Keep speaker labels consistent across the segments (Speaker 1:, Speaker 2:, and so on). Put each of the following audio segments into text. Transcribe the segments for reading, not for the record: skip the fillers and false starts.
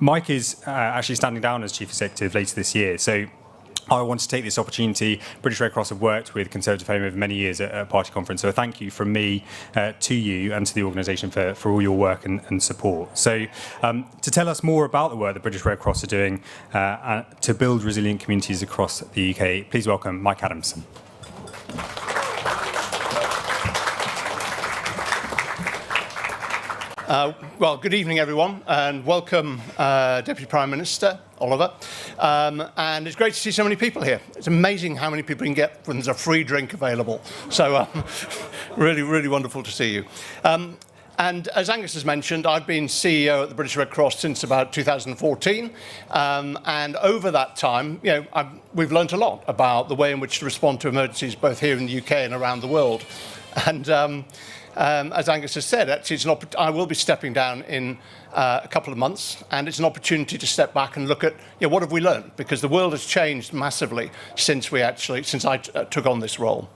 Speaker 1: Mike is actually standing down as Chief Executive later this year, so I want to take this opportunity. British Red Cross have worked with Conservative Home over many years at Party Conference, so a thank you from me to you and to the organisation for all your work and support. So to tell us more about the work that British Red Cross are doing to build resilient communities across the UK, please welcome Mike Adamson.
Speaker 2: Well, good evening, everyone, and welcome, Deputy Prime Minister Oliver. And it's great to see so many people here. It's amazing how many people you can get when there's a free drink available. So really, really wonderful to see you. And as Angus has mentioned, I've been CEO at the British Red Cross since about 2014. And over that time, we've learnt a lot about the way in which to respond to emergencies, both here in the UK and around the world. And as Angus has said, actually, I will be stepping down in a couple of months, and it's an opportunity to step back and look at what have we learned, because the world has changed massively since I took on this role.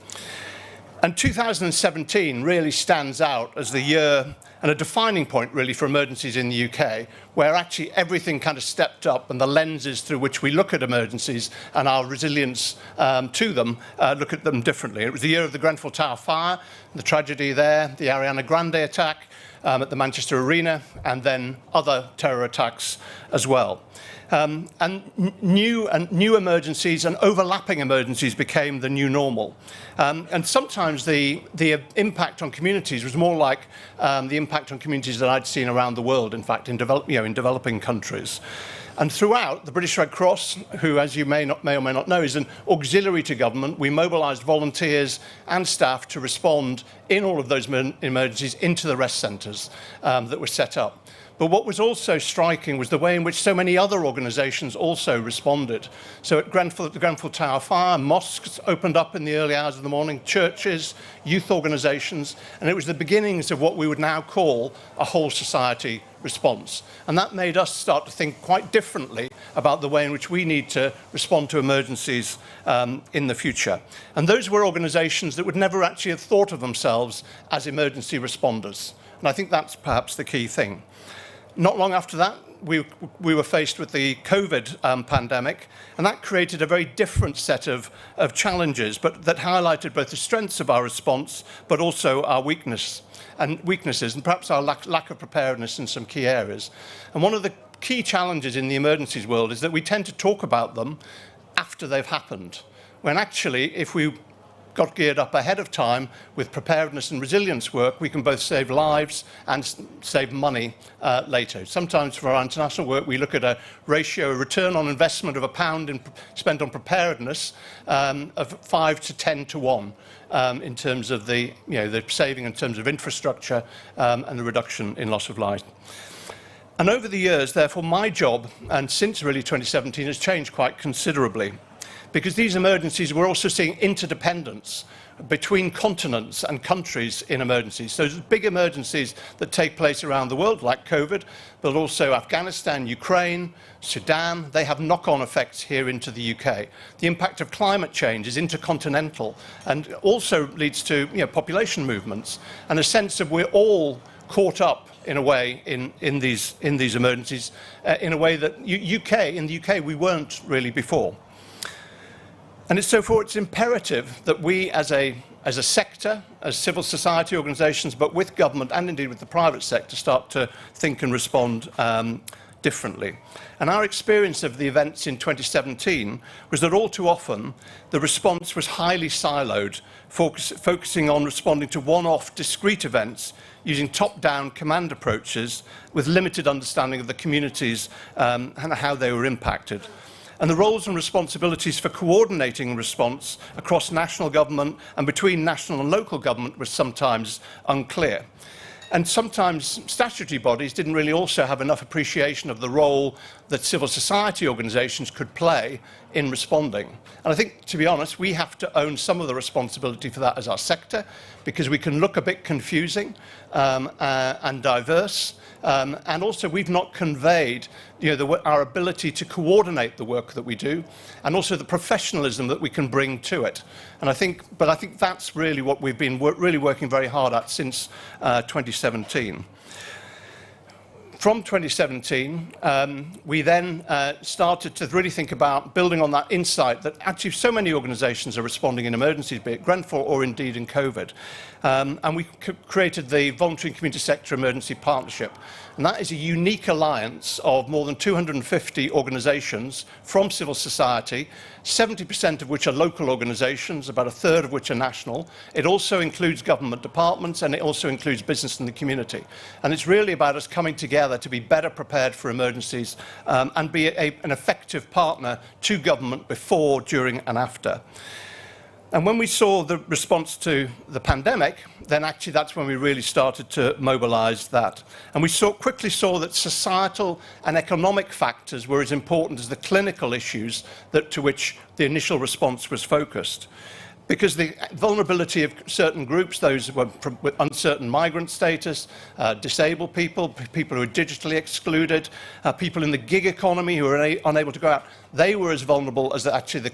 Speaker 2: And 2017 really stands out as the year and a defining point really for emergencies in the UK, where actually everything kind of stepped up and the lenses through which we look at emergencies and our resilience to them, look at them differently. It was the year of the Grenfell Tower fire, the tragedy there, the Ariana Grande attack at the Manchester Arena, and then other terror attacks as well. And new emergencies and overlapping emergencies became the new normal. And sometimes the impact on communities was more like the impact on communities that I'd seen around the world, in fact, in developing countries. And throughout, the British Red Cross, who, as you may or may not know, is an auxiliary to government, we mobilised volunteers and staff to respond in all of those emergencies into the rest centres that were set up. But what was also striking was the way in which so many other organisations also responded. So at the Grenfell Tower fire, mosques opened up in the early hours of the morning, churches, youth organisations, and it was the beginnings of what we would now call a whole society response. And that made us start to think quite differently about the way in which we need to respond to emergencies in the future. And those were organisations that would never actually have thought of themselves as emergency responders. And I think that's perhaps the key thing. Not long after that, we were faced with the COVID pandemic, and that created a very different set of challenges, but that highlighted both the strengths of our response, but also our weaknesses, and perhaps our lack of preparedness in some key areas. And one of the key challenges in the emergencies world is that we tend to talk about them after they've happened, when actually, if we got geared up ahead of time with preparedness and resilience work, we can both save lives and save money later. Sometimes for our international work, we look at a ratio, a return on investment of £1 spent on preparedness of 5 to 10 to 1 in terms of the saving in terms of infrastructure and the reduction in loss of life. And over the years, therefore, my job, and since really 2017, has changed quite considerably. Because these emergencies, we're also seeing interdependence between continents and countries in emergencies. So there's big emergencies that take place around the world, like COVID, but also Afghanistan, Ukraine, Sudan. They have knock-on effects here into the UK. The impact of climate change is intercontinental and also leads to population movements and a sense of we're all caught up in a way in these emergencies in a way that in the UK we weren't really before. And it's imperative that we as a sector, as civil society organisations, but with government and indeed with the private sector, start to think and respond differently. And our experience of the events in 2017 was that all too often the response was highly siloed, focusing on responding to one-off discrete events using top-down command approaches with limited understanding of the communities and how they were impacted. And the roles and responsibilities for coordinating response across national government and between national and local government was sometimes unclear. And sometimes statutory bodies didn't really also have enough appreciation of the role that civil society organisations could play in responding. And I think, to be honest, we have to own some of the responsibility for that as our sector, because we can look a bit confusing and diverse. And also, we've not conveyed our ability to coordinate the work that we do, and also the professionalism that we can bring to it. And I think that's really what we've been really working very hard at since 2017. From 2017, we then started to really think about building on that insight that actually so many organisations are responding in emergencies, be it Grenfell or indeed in COVID. And we created the Voluntary and Community Sector Emergency Partnership. And that is a unique alliance of more than 250 organisations from civil society, 70% of which are local organisations, about a third of which are national. It also includes government departments, and it also includes business and the community. And it's really about us coming together to be better prepared for emergencies and be an effective partner to government before, during and after. And when we saw the response to the pandemic, then actually that's when we really started to mobilise that. And we quickly saw that societal and economic factors were as important as the clinical issues to which the initial response was focused. Because the vulnerability of certain groups, those with uncertain migrant status, disabled people, people who are digitally excluded, people in the gig economy who are unable to go out, they were as vulnerable as actually the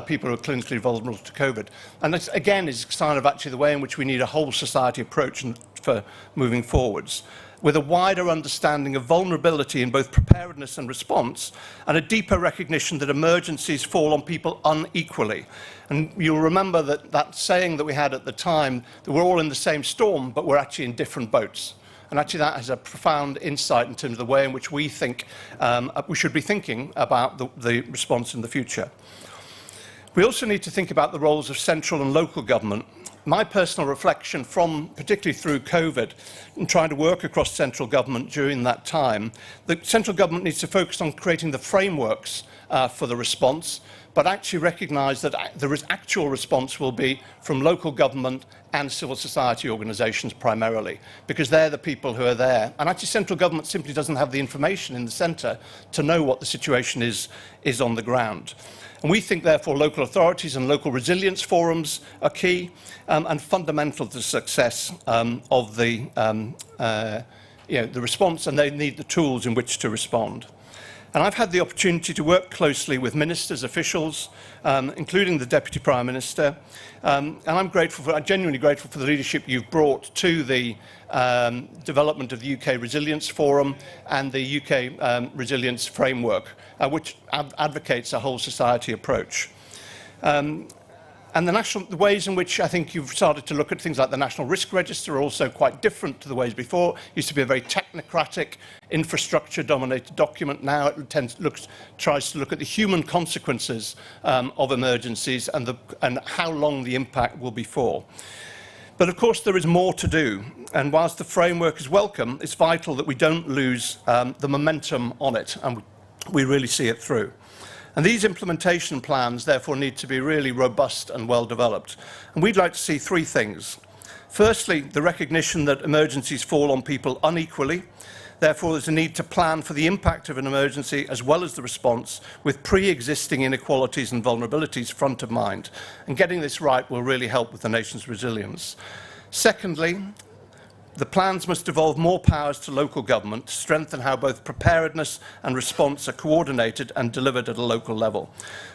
Speaker 2: people who are clinically vulnerable to COVID. And this, again, is a sign of actually the way in which we need a whole society approach for moving forwards, with a wider understanding of vulnerability in both preparedness and response, and a deeper recognition that emergencies fall on people unequally. And you'll remember that saying that we had at the time, that we're all in the same storm, but we're actually in different boats. And actually that has a profound insight in terms of the way in which we think we should be thinking about the response in the future. We also need to think about the roles of central and local government. My personal reflection from, particularly through COVID, and trying to work across central government during that time, the central government needs to focus on creating the frameworks for the response, but actually recognise that the actual response will be from local government and civil society organisations primarily, because they're the people who are there. And actually central government simply doesn't have the information in the centre to know what the situation is on the ground. And we think, therefore, local authorities and local resilience forums are key and fundamental to the success of the response, and they need the tools in which to respond. And I've had the opportunity to work closely with ministers, officials, including the Deputy Prime Minister, and I'm genuinely grateful for the leadership you've brought to the development of the UK Resilience Forum and the UK Resilience Framework, which advocates a whole society approach. And the ways in which I think you've started to look at things like the National Risk Register are also quite different to the ways before. It used to be a very technocratic, infrastructure-dominated document. Now it tries to look at the human consequences of emergencies and how long the impact will be for. But of course there is more to do, and whilst the framework is welcome, it's vital that we don't lose the momentum on it, and we really see it through. And these implementation plans, therefore, need to be really robust and well developed. And we'd like to see three things. Firstly, the recognition that emergencies fall on people unequally. Therefore, there's a need to plan for the impact of an emergency as well as the response, with pre-existing inequalities and vulnerabilities front of mind. And getting this right will really help with the nation's resilience. Secondly, the plans must devolve more powers to local government to strengthen how both preparedness and response are coordinated and delivered at a local level.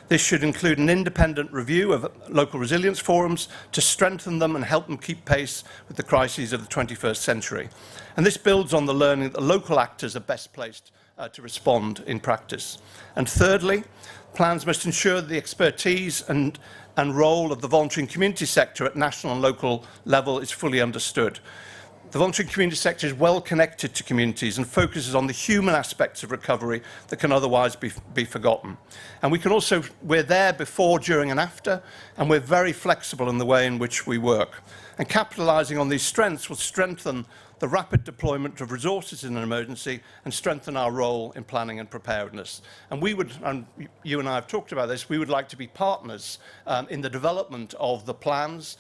Speaker 2: This should include an independent review of local resilience forums to strengthen them and help them keep pace with the crises of the 21st century. And this builds on the learning that the local actors are best placed to respond in practice. And thirdly, plans must ensure that the expertise and role of the voluntary and community sector at national and local level is fully understood. The voluntary and community sector is well connected to communities and focuses on the human aspects of recovery that can otherwise be forgotten. And we're there before, during and after, and we're very flexible in the way in which we work. And capitalising on these strengths will strengthen the rapid deployment of resources in an emergency and strengthen our role in planning and preparedness. And you and I have talked about this, we would like to be partners in the development of the plans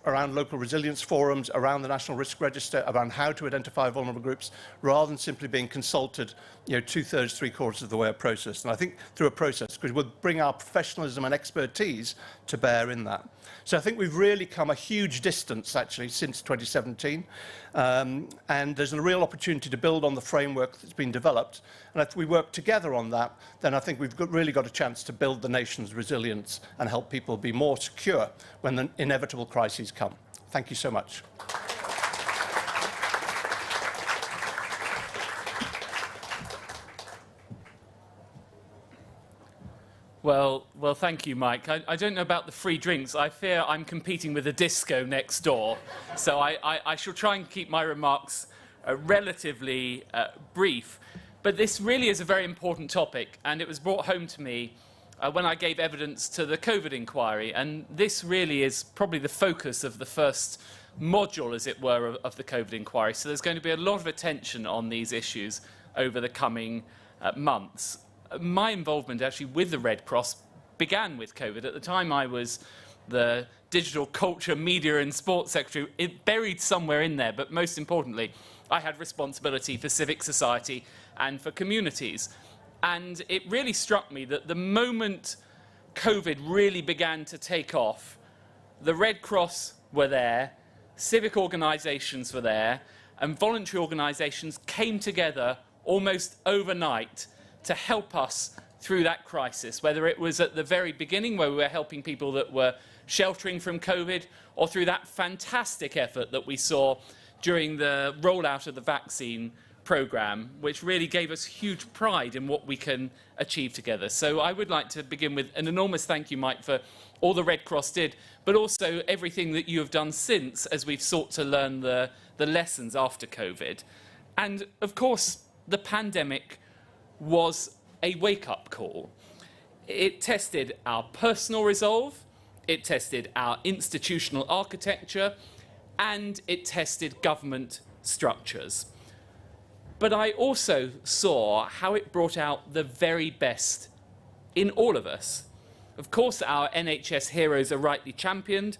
Speaker 2: around local resilience forums, around the National Risk Register, around how to identify vulnerable groups, rather than simply being consulted, two-thirds, three-quarters of the way a process. And I think through a process, because we'll bring our professionalism and expertise to bear in that. So I think we've really come a huge distance, actually, since 2017. And there's a real opportunity to build on the framework that's been developed. And if we work together on that, then I think we've really got a chance to build the nation's resilience and help people be more secure when the inevitable crises come. Thank you so much.
Speaker 3: Well, thank you, Mike. I don't know about the free drinks. I fear I'm competing with a disco next door. So I shall try and keep my remarks relatively brief. But this really is a very important topic, and it was brought home to me when I gave evidence to the COVID inquiry. And this really is probably the focus of the first module, as it were, of the COVID inquiry. So there's going to be a lot of attention on these issues over the coming months. My involvement actually with the Red Cross began with COVID. At the time I was the Digital Culture, Media and Sports Secretary, it buried somewhere in there, but most importantly, I had responsibility for civic society and for communities. And it really struck me that the moment COVID really began to take off, the Red Cross were there, civic organisations were there, and voluntary organisations came together almost overnight to help us through that crisis, whether it was at the very beginning where we were helping people that were sheltering from COVID, or through that fantastic effort that we saw during the rollout of the vaccine programme, which really gave us huge pride in what we can achieve together. So I would like to begin with an enormous thank you, Mike, for all the Red Cross did, but also everything that you have done since as we've sought to learn the lessons after COVID. And of course, the pandemic was a wake-up call. It tested our personal resolve, it tested our institutional architecture, and it tested government structures. But I also saw how it brought out the very best in all of us. Of course, our NHS heroes are rightly championed,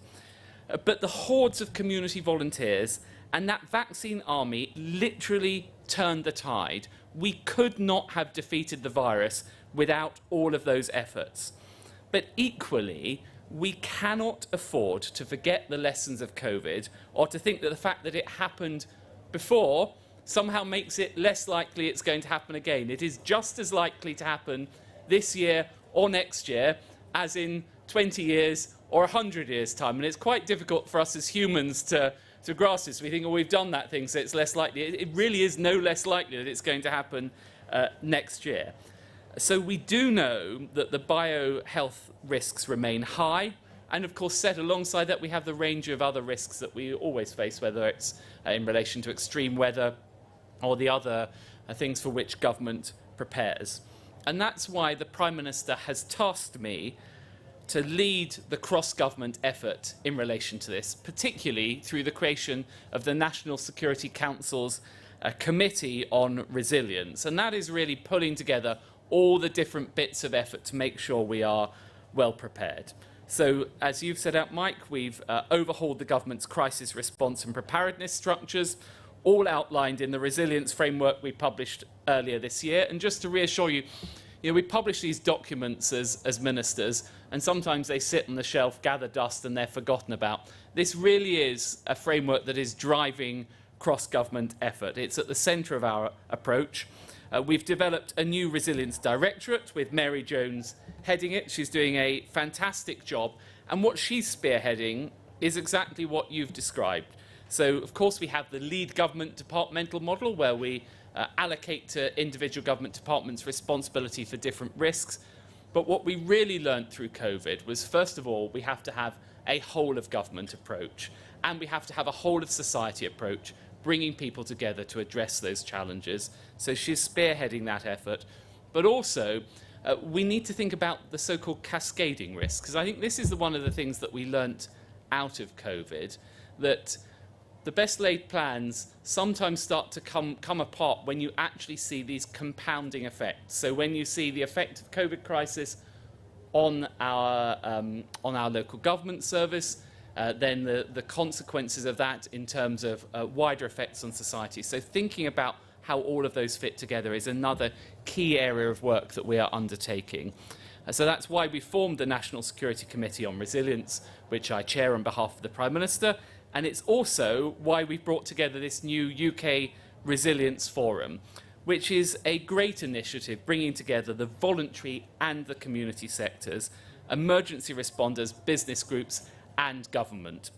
Speaker 3: but the hordes of community volunteers and that vaccine army literally turned the tide. We could not have defeated the virus without all of those efforts. But equally, we cannot afford to forget the lessons of COVID, or to think that the fact that it happened before somehow makes it less likely it's going to happen again. It is just as likely to happen this year or next year as in 20 years or 100 years' time. And it's quite difficult for us as humans to grasp this. We think, oh, we've done that thing, so it's less likely. It really is no less likely that it's going to happen next year. So we do know that the biohealth risks remain high. And of course, set alongside that, we have the range of other risks that we always face, whether it's in relation to extreme weather or the other things for which government prepares. And that's why the Prime Minister has tasked me to lead the cross-government effort in relation to this, particularly through the creation of the National Security Council's Committee on Resilience. And that is really pulling together all the different bits of effort to make sure we are well prepared. So, as you've set out, Mike, we've overhauled the government's crisis response and preparedness structures, all outlined in the resilience framework we published earlier this year. And just to reassure you, we publish these documents as ministers, and sometimes they sit on the shelf, gather dust, and they're forgotten about. This really is a framework that is driving cross-government effort. It's at the centre of our approach. We've developed a new resilience directorate with Mary Jones heading it. She's doing a fantastic job. And what she's spearheading is exactly what you've described. So, of course, we have the lead government departmental model, where we allocate to individual government departments responsibility for different risks. But what we really learned through COVID was, first of all, we have to have a whole of government approach, and we have to have a whole of society approach, bringing people together to address those challenges. So she's spearheading that effort. But also, we need to think about the so-called cascading risks, because I think this is one of the things that we learnt out of COVID, that the best laid plans sometimes start to come apart when you actually see these compounding effects. So when you see the effect of COVID crisis on our local government service, then the consequences of that in terms of wider effects on society. So thinking about how all of those fit together is another key area of work that we are undertaking. So that's why we formed the National Security Committee on Resilience, which I chair on behalf of the Prime Minister. And it's also why we've brought together this new UK Resilience Forum, which is a great initiative bringing together the voluntary and the community sectors, emergency responders, business groups and government.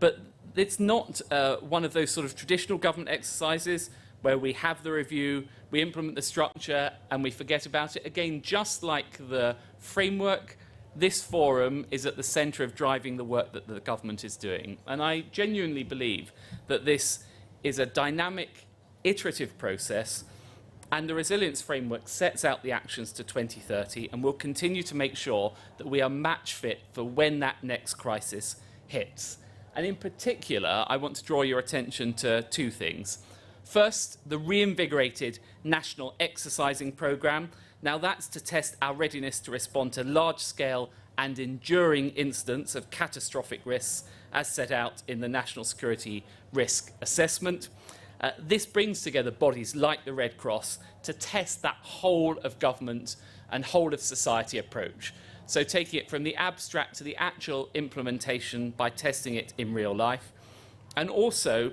Speaker 3: But it's not one of those sort of traditional government exercises, where we have the review, we implement the structure, and we forget about it. Again, just like the framework, this forum is at the centre of driving the work that the government is doing. And I genuinely believe that this is a dynamic, iterative process, and the resilience framework sets out the actions to 2030 and will continue to make sure that we are match fit for when that next crisis hits. And in particular, I want to draw your attention to two things. First, the reinvigorated National Exercising Programme. Now that's to test our readiness to respond to large-scale and enduring incidents of catastrophic risks as set out in the National Security Risk Assessment. This brings together bodies like the Red Cross to test that whole of government and whole of society approach. So taking it from the abstract to the actual implementation by testing it in real life. And also,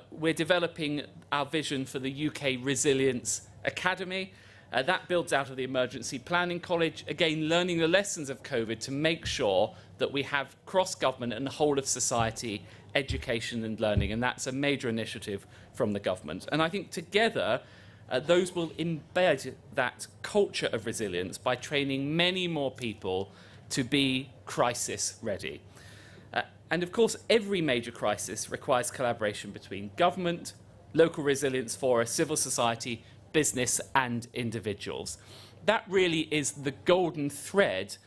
Speaker 3: we're developing our vision for the UK Resilience Academy. That builds out of the Emergency Planning College, again learning the lessons of COVID to make sure that we have cross-government and whole of society education and learning, and that's a major initiative from the government. And I think together those will embed that culture of resilience by training many more people to be crisis ready. And of course, every major crisis requires collaboration between government, local resilience fora, civil society, business and individuals. That really is the golden thread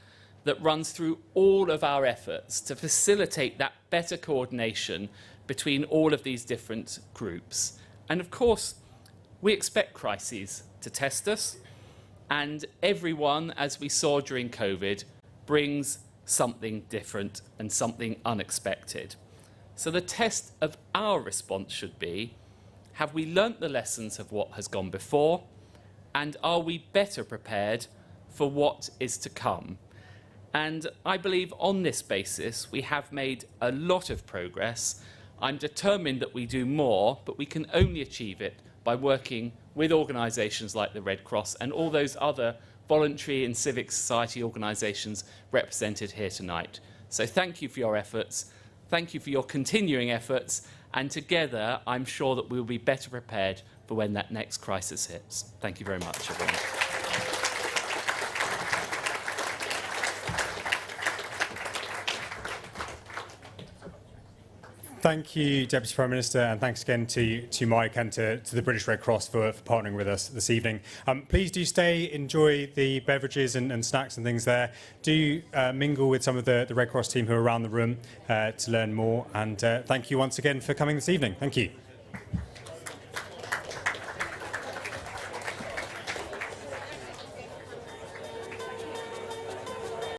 Speaker 3: that runs through all of our efforts to facilitate that better coordination between all of these different groups. And of course, we expect crises to test us, and everyone, as we saw during COVID, brings something different and something unexpected. So the test of our response should be, have we learnt the lessons of what has gone before, and are we better prepared for what is to come? And I believe on this basis we have made a lot of progress. I'm determined that we do more, but we can only achieve it by working with organisations like the Red Cross and all those other voluntary and civic society organisations represented here tonight. So thank you for your efforts, thank you for your continuing efforts, and together I'm sure that we'll be better prepared for when that next crisis hits. Thank you very much, everyone.
Speaker 1: Thank you, Deputy Prime Minister, and thanks again to Mike and to the British Red Cross for partnering with us this evening. Please do stay, enjoy the beverages and snacks and things there. Do mingle with some of the Red Cross team who are around the room to learn more. And thank you once again for coming this evening. Thank you.